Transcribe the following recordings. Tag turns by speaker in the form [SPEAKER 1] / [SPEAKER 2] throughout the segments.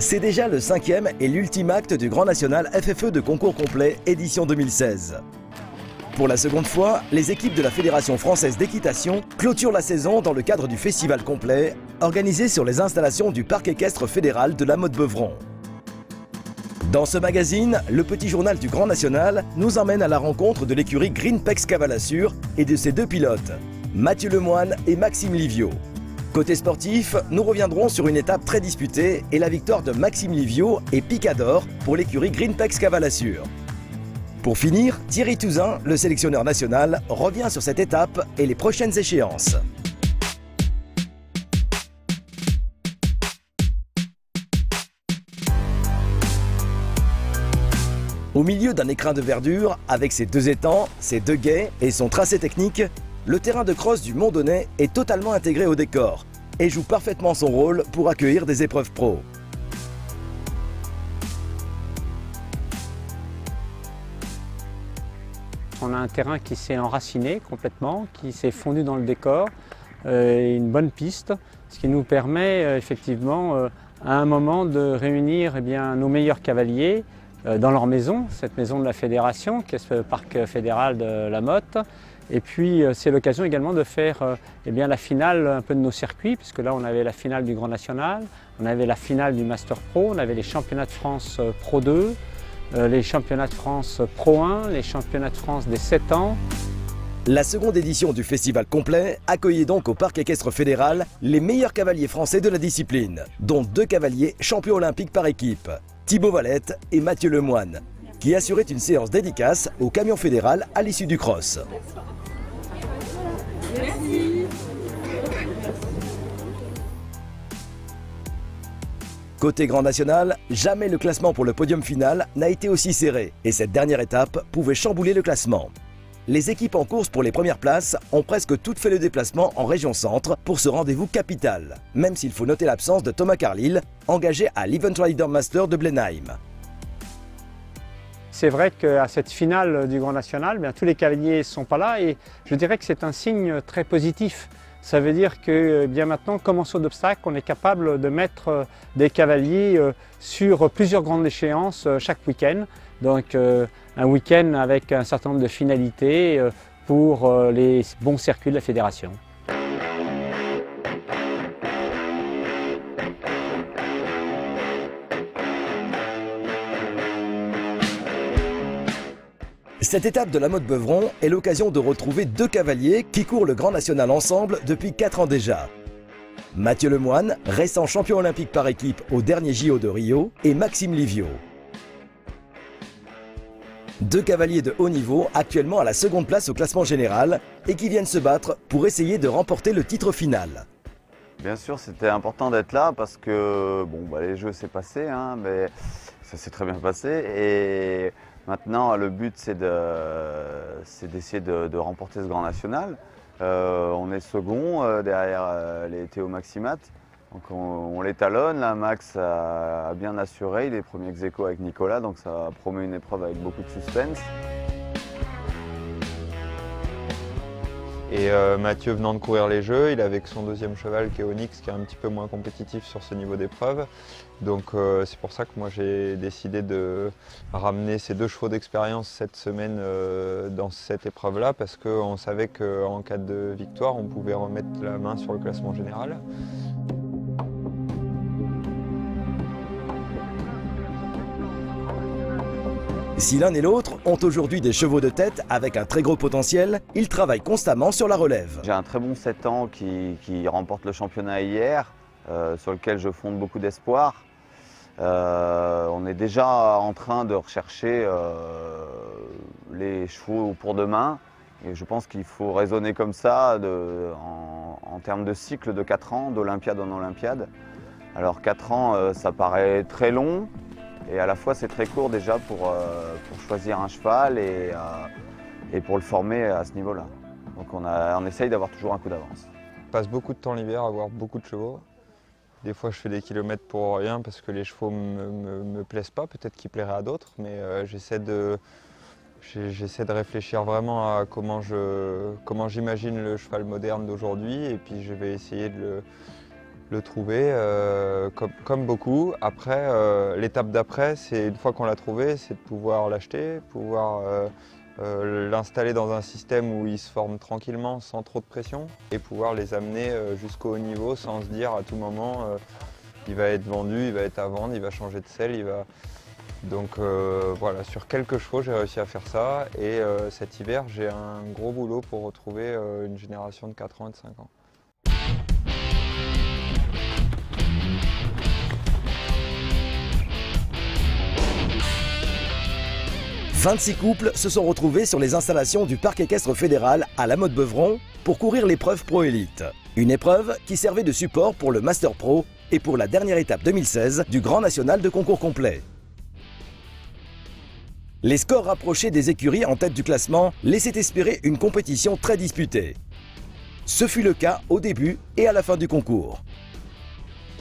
[SPEAKER 1] C'est déjà le 5e et l'ultime acte du Grand National FFE de concours complet édition 2016. Pour la seconde fois, les équipes de la Fédération française d'équitation clôturent la saison dans le cadre du festival complet, organisé sur les installations du Parc équestre fédéral de la Motte-Beuvron. Dans ce magazine, le petit journal du Grand National nous emmène à la rencontre de l'écurie Greenpex Cavalassure et de ses deux pilotes, Mathieu Lemoine et Maxime Livio. Côté sportif, nous reviendrons sur une étape très disputée et la victoire de Maxime Livio et Picador pour l'écurie Greenpex Cavalassure. Pour finir, Thierry Touzin, le sélectionneur national, revient sur cette étape et les prochaines échéances. Au milieu d'un écrin de verdure, avec ses deux étangs, ses deux guets et son tracé technique, le terrain de cross du Mont-Donnay est totalement intégré au décor et joue parfaitement son rôle pour accueillir des épreuves pro.
[SPEAKER 2] On a un terrain qui s'est enraciné complètement, qui s'est fondu dans le décor, une bonne piste, ce qui nous permet effectivement à un moment de réunir nos meilleurs cavaliers dans leur maison, cette maison de la Fédération, qui est ce parc fédéral de la Motte. Et puis c'est l'occasion également de faire la finale un peu de nos circuits, puisque là on avait la finale du Grand National, on avait la finale du Master Pro, on avait les championnats de France Pro 2, les championnats de France Pro 1, les championnats de France des 7 ans.
[SPEAKER 1] La seconde édition du festival complet accueillait donc au Parc équestre fédéral les meilleurs cavaliers français de la discipline, dont 2 cavaliers champions olympiques par équipe, Thibaut Valette et Mathieu Lemoine, qui assuraient une séance dédicace au camion fédéral à l'issue du cross.
[SPEAKER 3] Merci.
[SPEAKER 1] Côté Grand National, jamais le classement pour le podium final n'a été aussi serré et cette dernière étape pouvait chambouler le classement. Les équipes en course pour les premières places ont presque toutes fait le déplacement en région centre pour ce rendez-vous capital, même s'il faut noter l'absence de Thomas Carlyle, engagé à l'Event Rider Master de Blenheim.
[SPEAKER 2] C'est vrai qu'à cette finale du Grand National, tous les cavaliers ne sont pas là et je dirais que c'est un signe très positif. Ça veut dire que maintenant, comme en saut d'obstacle, on est capable de mettre des cavaliers sur plusieurs grandes échéances chaque week-end. Donc un week-end avec un certain nombre de finalités pour les bons circuits de la Fédération.
[SPEAKER 1] Cette étape de la Motte-Beuvron est l'occasion de retrouver 2 cavaliers qui courent le Grand National ensemble depuis 4 ans déjà. Mathieu Lemoine, récent champion olympique par équipe au dernier JO de Rio, et Maxime Livio. 2 cavaliers de haut niveau actuellement à la seconde place au classement général et qui viennent se battre pour essayer de remporter le titre final.
[SPEAKER 4] Bien sûr, c'était important d'être là parce que les jeux s'est passé, mais ça s'est très bien passé. Et maintenant, le but, c'est d'essayer de remporter ce Grand National. On est second derrière les Théo Maximat. Donc on les talonne. Là, Max a bien assuré. Il est premier ex-aequo avec Nicolas, donc ça promet une épreuve avec beaucoup de suspense.
[SPEAKER 5] Et Mathieu venant de courir les jeux, il est avec son deuxième cheval qui est Onyx, qui est un petit peu moins compétitif sur ce niveau d'épreuve. Donc c'est pour ça que moi j'ai décidé de ramener ces 2 chevaux d'expérience cette semaine dans cette épreuve-là, parce qu'on savait qu'en cas de victoire, on pouvait remettre la main sur le classement général.
[SPEAKER 1] Si l'un et l'autre ont aujourd'hui des chevaux de tête avec un très gros potentiel, ils travaillent constamment sur la relève.
[SPEAKER 4] J'ai un très bon 7 ans qui remporte le championnat hier, sur lequel je fonde beaucoup d'espoir. On est déjà en train de rechercher les chevaux pour demain. Et je pense qu'il faut raisonner comme ça en termes de cycle de 4 ans, d'Olympiade en Olympiade. Alors 4 ans, ça paraît très long. Et à la fois, c'est très court déjà pour choisir un cheval et pour le former à ce niveau-là. Donc on essaye d'avoir toujours un coup d'avance.
[SPEAKER 5] Je passe beaucoup de temps l'hiver à avoir beaucoup de chevaux. Des fois, je fais des kilomètres pour rien parce que les chevaux me plaisent pas. Peut-être qu'ils plairaient à d'autres, mais j'essaie de réfléchir vraiment à comment j'imagine le cheval moderne d'aujourd'hui. Et puis, je vais essayer le trouver, comme beaucoup. Après, l'étape d'après, c'est une fois qu'on l'a trouvé, c'est de pouvoir l'acheter, pouvoir l'installer dans un système où il se forme tranquillement, sans trop de pression, et pouvoir les amener jusqu'au haut niveau sans se dire à tout moment il va être vendu, il va être à vendre, il va changer de selle, Donc voilà, sur quelques chevaux, j'ai réussi à faire ça, et cet hiver, j'ai un gros boulot pour retrouver une génération de 4 ans et de 5 ans.
[SPEAKER 1] 26 couples se sont retrouvés sur les installations du Parc équestre fédéral à La Motte-Beuvron pour courir l'épreuve Pro Élite. Une épreuve qui servait de support pour le Master Pro et pour la dernière étape 2016 du Grand National de concours complet. Les scores rapprochés des écuries en tête du classement laissaient espérer une compétition très disputée. Ce fut le cas au début et à la fin du concours.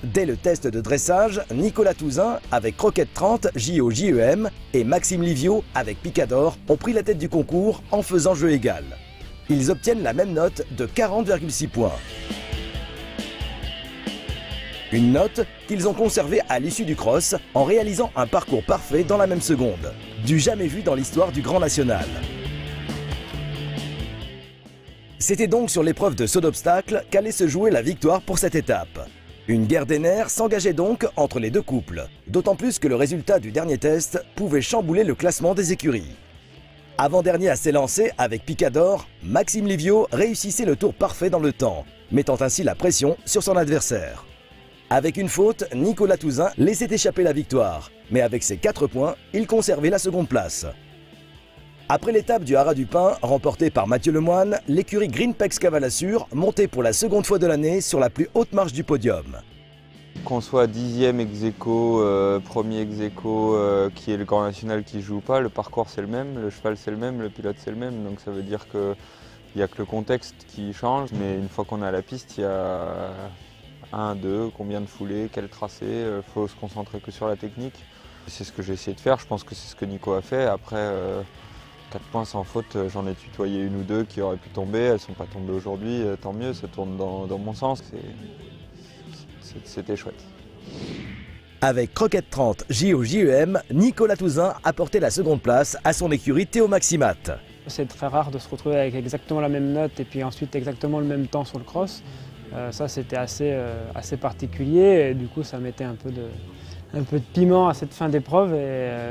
[SPEAKER 1] Dès le test de dressage, Nicolas Touzin avec Croquette 30 JO-JEM et Maxime Livio avec Picador ont pris la tête du concours en faisant jeu égal. Ils obtiennent la même note de 40,6 points. Une note qu'ils ont conservée à l'issue du cross en réalisant un parcours parfait dans la même seconde. Du jamais vu dans l'histoire du Grand National. C'était donc sur l'épreuve de saut d'obstacle qu'allait se jouer la victoire pour cette étape. Une guerre des nerfs s'engageait donc entre les deux couples, d'autant plus que le résultat du dernier test pouvait chambouler le classement des écuries. Avant-dernier à s'élancer avec Picador, Maxime Livio réussissait le tour parfait dans le temps, mettant ainsi la pression sur son adversaire. Avec une faute, Nicolas Touzin laissait échapper la victoire, mais avec ses 4 points, il conservait la seconde place. Après l'étape du Haras du Pin, remportée par Mathieu Lemoine, l'écurie Greenpex Cavalassure montait pour la seconde fois de l'année sur la plus haute marche du podium.
[SPEAKER 5] Qu'on soit 10e ex-aequo, premier ex-aequo, qui est le Grand National qui joue pas, le parcours c'est le même, le cheval c'est le même, le pilote c'est le même, donc ça veut dire qu'il n'y a que le contexte qui change, mais une fois qu'on est à la piste, il y a 1, 2, combien de foulées, quel tracé, faut se concentrer que sur la technique. C'est ce que j'ai essayé de faire, je pense que c'est ce que Nico a fait. Après, 4 points sans faute, j'en ai tutoyé 1 ou 2 qui auraient pu tomber, elles ne sont pas tombées aujourd'hui, tant mieux, ça tourne dans mon sens. C'était chouette.
[SPEAKER 1] Avec Croquette 30 JO-JEM, Nicolas Touzin a porté la seconde place à son écurie Théo Maximat.
[SPEAKER 2] C'est très rare de se retrouver avec exactement la même note et puis ensuite exactement le même temps sur le cross. Ça c'était assez particulier et du coup ça mettait un peu de piment à cette fin d'épreuve.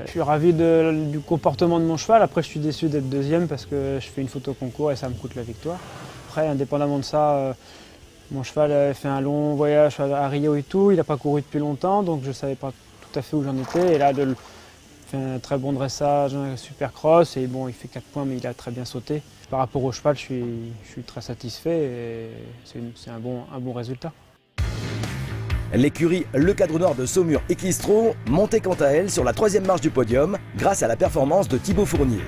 [SPEAKER 2] Je suis ravi du comportement de mon cheval. Après je suis déçu d'être deuxième parce que je fais une faute au concours et ça me coûte la victoire. Après indépendamment de ça, mon cheval a fait un long voyage à Rio et tout, il n'a pas couru depuis longtemps donc je ne savais pas tout à fait où j'en étais. Et là il fait un très bon dressage, un super cross et bon il fait 4 points mais il a très bien sauté. Par rapport au cheval je suis très satisfait et c'est un bon résultat.
[SPEAKER 1] L'écurie Le Cadre Noir de Saumur Equistro montait quant à elle sur la 3e marche du podium grâce à la performance de Thibaut Fournier.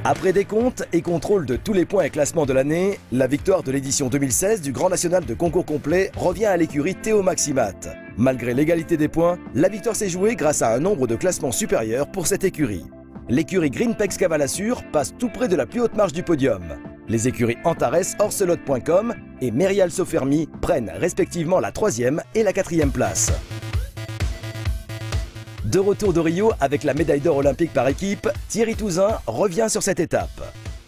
[SPEAKER 1] Après décompte et contrôle de tous les points et classements de l'année, la victoire de l'édition 2016 du Grand National de concours complet revient à l'écurie Théo Maximat. Malgré l'égalité des points, la victoire s'est jouée grâce à un nombre de classements supérieurs pour cette écurie. L'écurie Greenpex Cavalassure passe tout près de la plus haute marche du podium. Les écuries Antares, Orcelote.com et Merial Sofermi prennent respectivement la 3e et la 4e place. De retour de Rio avec la médaille d'or olympique par équipe, Thierry Touzin revient sur cette étape.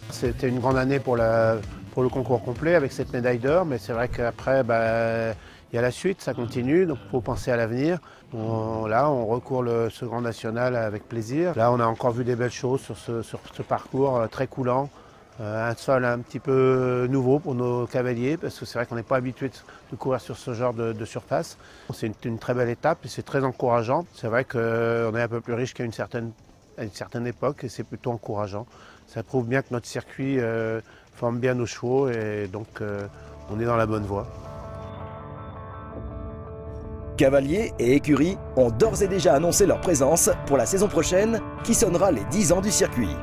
[SPEAKER 3] C'était une grande année pour le concours complet avec cette médaille d'or, mais c'est vrai qu'après, il y a la suite, ça continue, donc il faut penser à l'avenir. Là, on recourt ce Grand National avec plaisir. Là, on a encore vu des belles choses sur ce parcours très coulant. Un sol un petit peu nouveau pour nos cavaliers, parce que c'est vrai qu'on n'est pas habitué de courir sur ce genre de surface. C'est une très belle étape et c'est très encourageant. C'est vrai qu'on est un peu plus riche qu'à une certaine époque et c'est plutôt encourageant. Ça prouve bien que notre circuit forme bien nos chevaux et donc on est dans la bonne voie.
[SPEAKER 1] Cavaliers et écuries ont d'ores et déjà annoncé leur présence pour la saison prochaine qui sonnera les 10 ans du circuit.